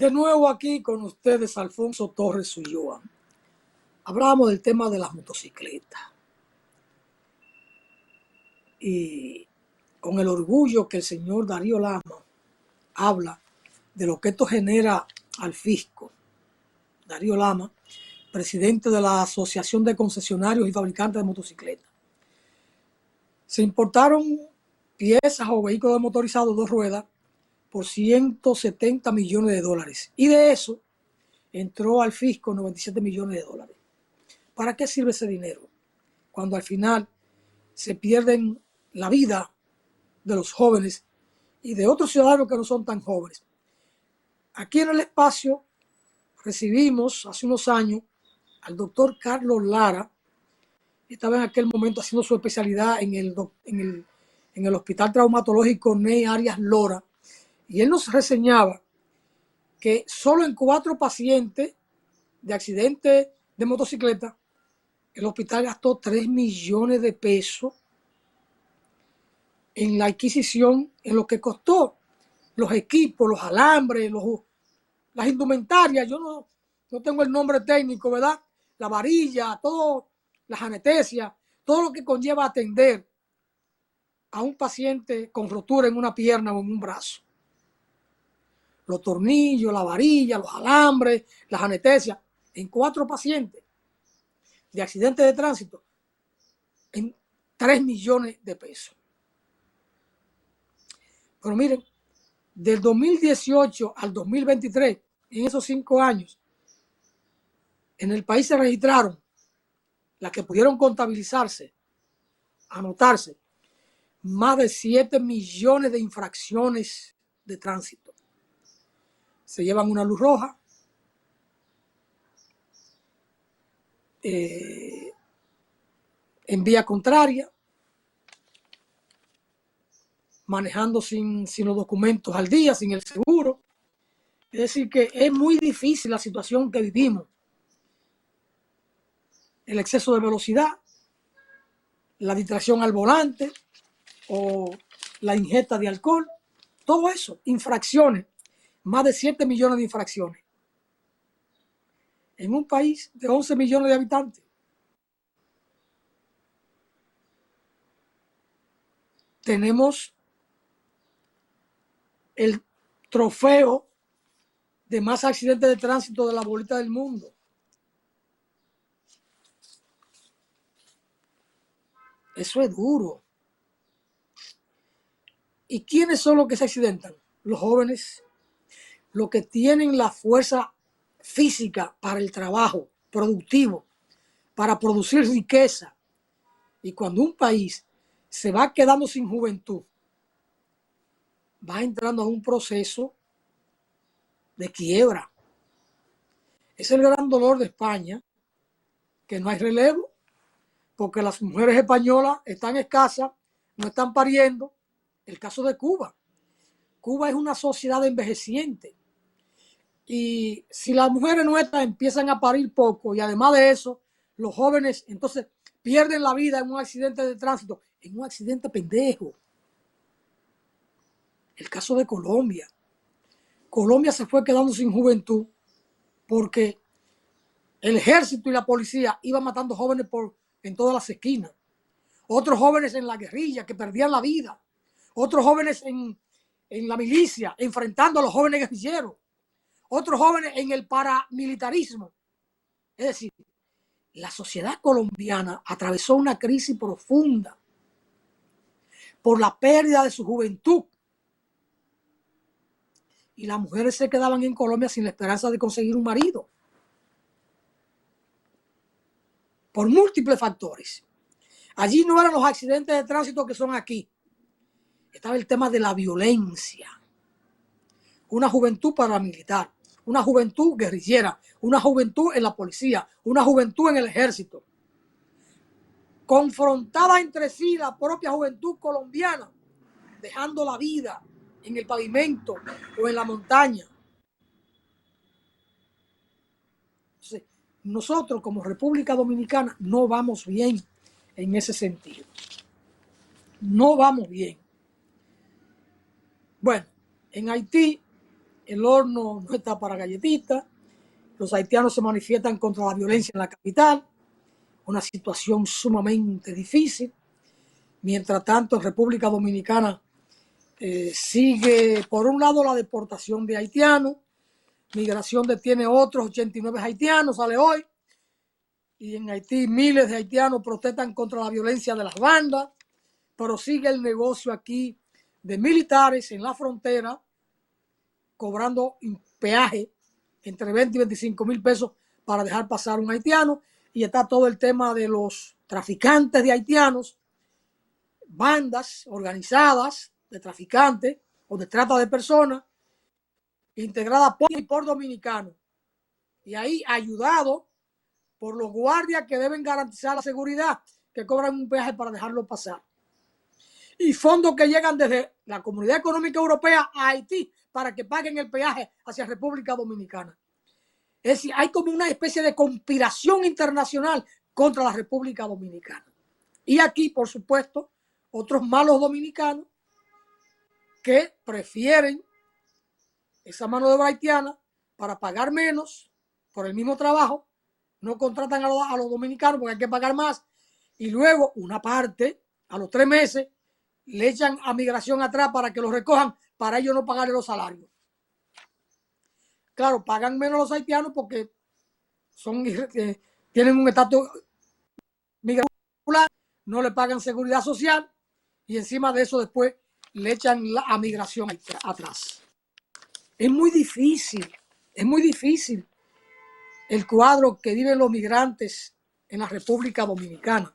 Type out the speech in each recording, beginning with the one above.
De nuevo aquí con ustedes, Alfonso Torres Ulloa. Hablamos del tema de las motocicletas. Y con el orgullo que el señor Darío Lama habla de lo que esto genera al fisco. Darío Lama, presidente de la Asociación de Concesionarios y Fabricantes de Motocicletas. Se importaron piezas o vehículos motorizados de dos ruedas por 170 millones de dólares. Y de eso entró al fisco 97 millones de dólares. ¿Para qué sirve ese dinero? Cuando al final se pierden la vida de los jóvenes y de otros ciudadanos que no son tan jóvenes. Aquí en el espacio recibimos hace unos años al doctor Carlos Lara. Estaba en aquel momento haciendo su especialidad en el Hospital Traumatológico Ney Arias Lora, y él nos reseñaba que solo en 4 pacientes de accidente de motocicleta el hospital gastó 3 millones de pesos en la adquisición, en lo que costó los equipos, los alambres, las indumentarias. Yo no tengo el nombre técnico, ¿verdad? La varilla, todo, las anestesias, todo lo que conlleva atender a un paciente con rotura en una pierna o en un brazo. Los tornillos, la varilla, los alambres, las anestesias, en 4 pacientes de accidentes de tránsito, en 3 millones de pesos. Pero miren, del 2018 al 2023, en esos 5 años, en el país se registraron, las que pudieron contabilizarse, anotarse, más de 7 millones de infracciones de tránsito. Se llevan una luz roja, en vía contraria, manejando sin los documentos al día, sin el seguro. Es decir, que es muy difícil la situación que vivimos. El exceso de velocidad, la distracción al volante o la ingesta de alcohol, todo eso, infracciones, más de 7 millones de infracciones. En un país de 11 millones de habitantes. Tenemos el trofeo de más accidentes de tránsito de la bolita del mundo. Eso es duro. ¿Y quiénes son los que se accidentan? Los jóvenes, los que tienen la fuerza física para el trabajo productivo, para producir riqueza. Y cuando un país se va quedando sin juventud, va entrando a un proceso de quiebra. Es el gran dolor de España, que no hay relevo, porque las mujeres españolas están escasas, no están pariendo. El caso de Cuba. Cuba es una sociedad envejeciente. Y si las mujeres nuestras empiezan a parir poco, y además de eso, los jóvenes entonces pierden la vida en un accidente de tránsito, en un accidente pendejo. El caso de Colombia. Colombia se fue quedando sin juventud porque el ejército y la policía iban matando jóvenes en todas las esquinas. Otros jóvenes en la guerrilla que perdían la vida. Otros jóvenes en la milicia enfrentando a los jóvenes guerrilleros. Otros jóvenes en el paramilitarismo. Es decir, la sociedad colombiana atravesó una crisis profunda por la pérdida de su juventud. Y las mujeres se quedaban en Colombia sin la esperanza de conseguir un marido. Por múltiples factores. Allí no eran los accidentes de tránsito que son aquí. Estaba el tema de la violencia. Una juventud paramilitar, una juventud guerrillera, una juventud en la policía, una juventud en el ejército. Confrontada entre sí la propia juventud colombiana, dejando la vida en el pavimento o en la montaña. Entonces, nosotros como República Dominicana no vamos bien en ese sentido. No vamos bien. Bueno, en Haití el horno no está para galletitas, los haitianos se manifiestan contra la violencia en la capital, una situación sumamente difícil. Mientras tanto, en República Dominicana sigue, por un lado, la deportación de haitianos. Migración detiene otros 89 haitianos, sale hoy. Y en Haití miles de haitianos protestan contra la violencia de las bandas, pero sigue el negocio aquí de militares en la frontera, cobrando peaje entre 20 y 25 mil pesos para dejar pasar un haitiano. Y está todo el tema de los traficantes de haitianos, bandas organizadas de traficantes o de trata de personas, integradas por dominicanos. Y ahí ayudado por los guardias que deben garantizar la seguridad, que cobran un peaje para dejarlo pasar. Y fondos que llegan desde la Comunidad Económica Europea a Haití para que paguen el peaje hacia República Dominicana. Es decir, hay como una especie de conspiración internacional contra la República Dominicana. Y aquí, por supuesto, otros malos dominicanos que prefieren esa mano de obra haitiana para pagar menos por el mismo trabajo, no contratan a los dominicanos porque hay que pagar más, y luego una parte, a los 3 meses, le echan a migración atrás para que los recojan, para ellos no pagarle los salarios. Claro, pagan menos los haitianos porque tienen un estatus migratorio, no le pagan seguridad social, y encima de eso después le echan a migración atrás. Es muy difícil el cuadro que viven los migrantes en la República Dominicana.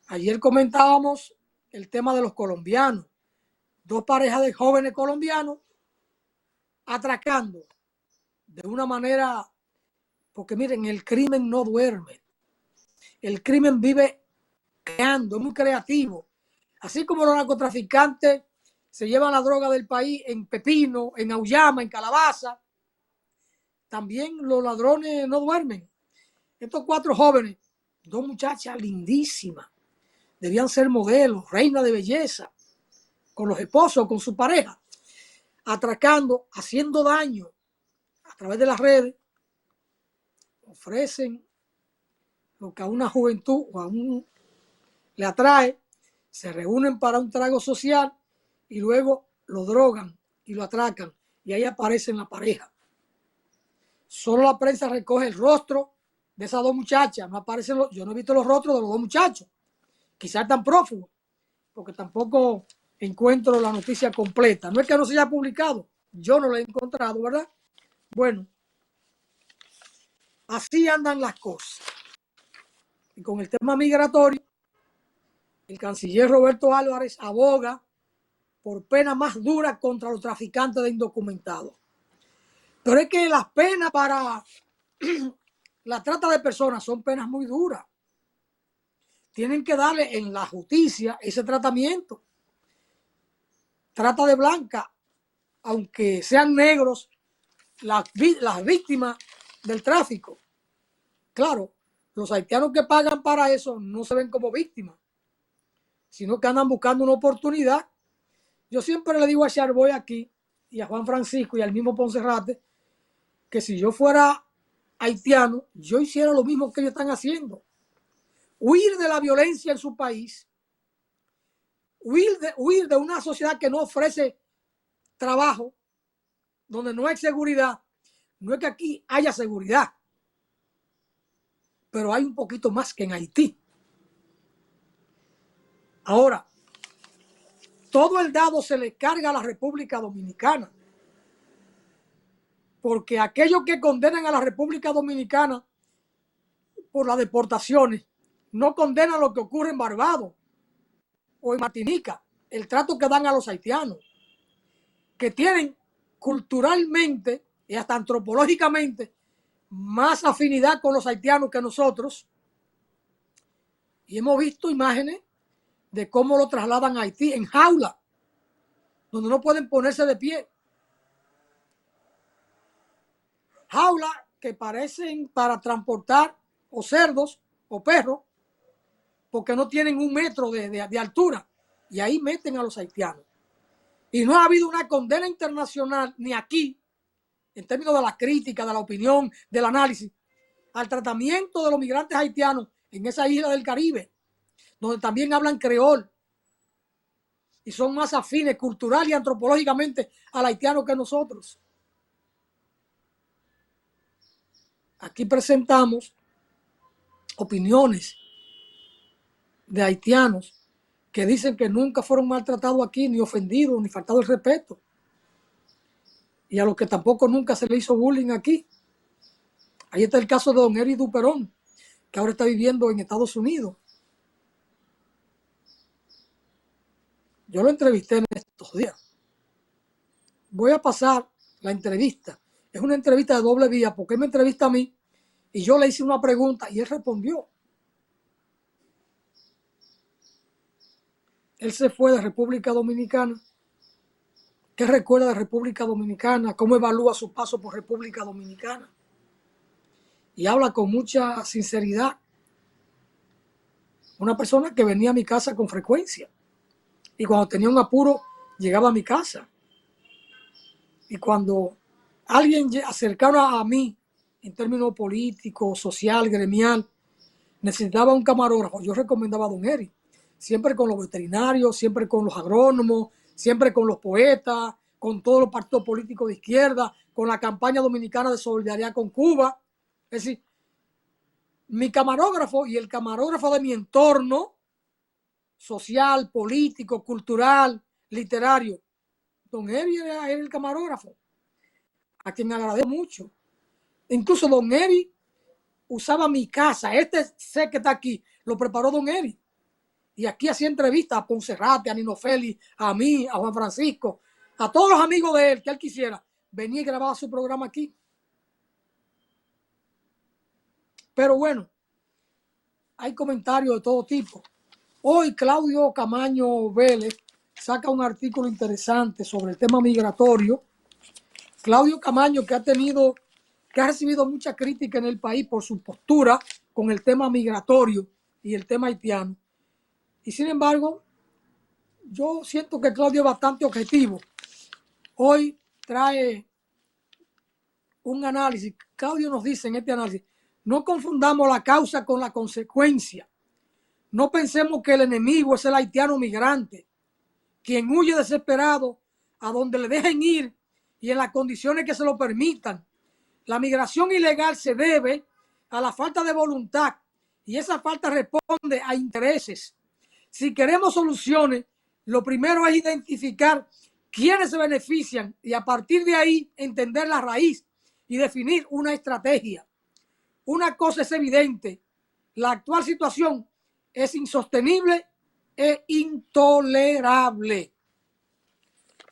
Ayer comentábamos el tema de los colombianos. 2 parejas de jóvenes colombianos atracando de una manera, porque miren, el crimen no duerme. El crimen vive creando, es muy creativo. Así como los narcotraficantes se llevan la droga del país en pepino, en auyama, en calabaza, también los ladrones no duermen. Estos 4 jóvenes, 2 muchachas lindísimas, debían ser modelos, reinas de belleza, con los esposos, con su pareja, atracando, haciendo daño a través de las redes, ofrecen lo que a una juventud o a un le atrae, se reúnen para un trago social y luego lo drogan y lo atracan, y ahí aparecen la pareja. Solo la prensa recoge el rostro de esas 2 muchachas, no aparecen yo no he visto los rostros de los 2 muchachos, quizás están prófugos, porque tampoco encuentro la noticia completa. No es que no se haya publicado, yo no la he encontrado, ¿verdad? Bueno, así andan las cosas. Y con el tema migratorio, el canciller Roberto Álvarez aboga por penas más duras contra los traficantes de indocumentados. Pero es que las penas para la trata de personas son penas muy duras. Tienen que darle en la justicia ese tratamiento. Trata de blanca, aunque sean negros, las víctimas del tráfico. Claro, los haitianos que pagan para eso no se ven como víctimas, sino que andan buscando una oportunidad. Yo siempre le digo a Charboy aquí y a Juan Francisco y al mismo Poncerrate que si yo fuera haitiano, yo hiciera lo mismo que ellos están haciendo. Huir de la violencia en su país, huir de una sociedad que no ofrece trabajo, donde no hay seguridad. No es que aquí haya seguridad, pero hay un poquito más que en Haití. Ahora, todo el dado se le carga a la República Dominicana, porque aquellos que condenan a la República Dominicana por las deportaciones no condenan lo que ocurre en Barbados o en Martinica, el trato que dan a los haitianos, que tienen culturalmente y hasta antropológicamente más afinidad con los haitianos que nosotros. Y hemos visto imágenes de cómo lo trasladan a Haití en jaula, donde no pueden ponerse de pie. Jaulas que parecen para transportar o cerdos o perros, porque no tienen 1 metro de altura. Y ahí meten a los haitianos. Y no ha habido una condena internacional ni aquí en términos de la crítica, de la opinión, del análisis, al tratamiento de los migrantes haitianos en esa isla del Caribe, donde también hablan creol y son más afines cultural y antropológicamente al haitiano que nosotros. Aquí presentamos opiniones de haitianos que dicen que nunca fueron maltratados aquí, ni ofendidos, ni faltado el respeto. Y a los que tampoco nunca se le hizo bullying aquí. Ahí está el caso de don Eri Duperón, que ahora está viviendo en Estados Unidos. Yo lo entrevisté en estos días. Voy a pasar la entrevista. Es una entrevista de doble vía, porque él me entrevista a mí y yo le hice una pregunta y él respondió. Él se fue de República Dominicana. ¿Qué recuerda de República Dominicana? ¿Cómo evalúa su paso por República Dominicana? Y habla con mucha sinceridad. Una persona que venía a mi casa con frecuencia. Y cuando tenía un apuro, llegaba a mi casa. Y cuando alguien cercano a mí, en términos políticos, social, gremial, necesitaba un camarógrafo, yo recomendaba a don Eri. Siempre con los veterinarios, siempre con los agrónomos, siempre con los poetas, con todos los partidos políticos de izquierda, con la campaña dominicana de solidaridad con Cuba. Es decir, mi camarógrafo y el camarógrafo de mi entorno social, político, cultural, literario, don Eri era el camarógrafo, a quien agradezco mucho. Incluso don Eri usaba mi casa. Este set que está aquí lo preparó don Eri. Y aquí hacía entrevistas a Poncerrate, a Nino Félix, a mí, a Juan Francisco, a todos los amigos de él que él quisiera. Venía y grababa su programa aquí. Pero bueno, hay comentarios de todo tipo. Hoy Claudio Camaño Vélez saca un artículo interesante sobre el tema migratorio. Claudio Camaño, que ha recibido mucha crítica en el país por su postura con el tema migratorio y el tema haitiano. Y sin embargo, yo siento que Claudio es bastante objetivo. Hoy trae un análisis. Claudio nos dice en este análisis, no confundamos la causa con la consecuencia. No pensemos que el enemigo es el haitiano migrante, quien huye desesperado a donde le dejen ir y en las condiciones que se lo permitan. La migración ilegal se debe a la falta de voluntad y esa falta responde a intereses. Si queremos soluciones, lo primero es identificar quiénes se benefician y a partir de ahí entender la raíz y definir una estrategia. Una cosa es evidente, la actual situación es insostenible e intolerable.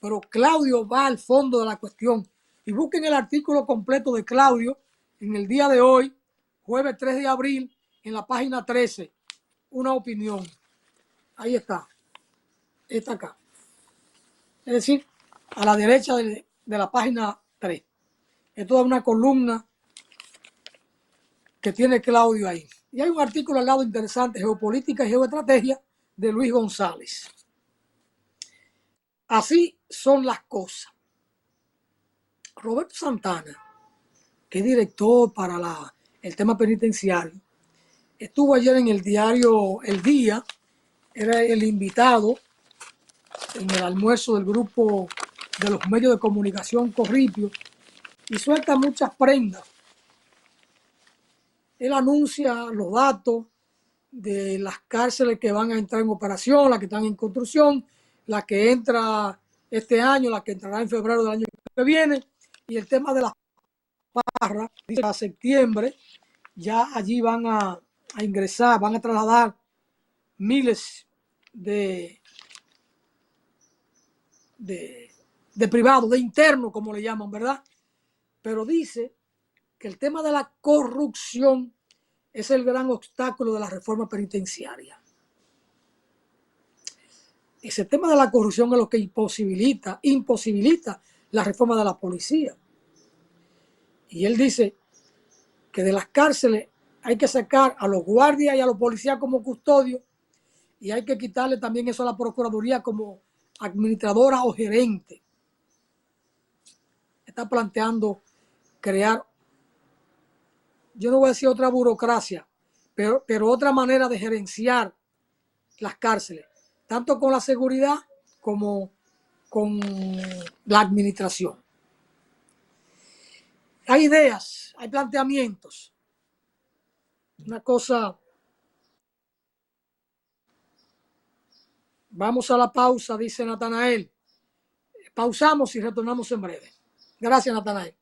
Pero Claudio va al fondo de la cuestión. Y busquen el artículo completo de Claudio en el día de hoy, jueves 3 de abril, en la página 13. Una opinión. Ahí está. Está acá. Es decir, a la derecha de la página 3. Es toda una columna que tiene Claudio ahí. Y hay un artículo al lado interesante, Geopolítica y Geoestrategia, de Luis González. Así son las cosas. Roberto Santana, que es director para el tema penitenciario, estuvo ayer en el diario El Día, era el invitado en el almuerzo del grupo de los medios de comunicación Corripio y suelta muchas prendas. Él anuncia los datos de las cárceles que van a entrar en operación, las que están en construcción, la que entra este año, la que entrará en febrero del año que viene, y el tema de las parras, dice a septiembre, ya allí van a ingresar, van a trasladar miles de privados, de internos, como le llaman, ¿verdad? Pero dice que el tema de la corrupción es el gran obstáculo de la reforma penitenciaria. Ese tema de la corrupción es lo que imposibilita la reforma de la policía. Y él dice que de las cárceles hay que sacar a los guardias y a los policías como custodios y hay que quitarle también eso a la Procuraduría como administradora o gerente. Está planteando crear, yo no voy a decir otra burocracia, pero otra manera de gerenciar las cárceles, tanto con la seguridad como con la administración. Hay ideas, hay planteamientos. Una cosa. Vamos a la pausa, dice Natanael. Pausamos y retornamos en breve. Gracias, Natanael.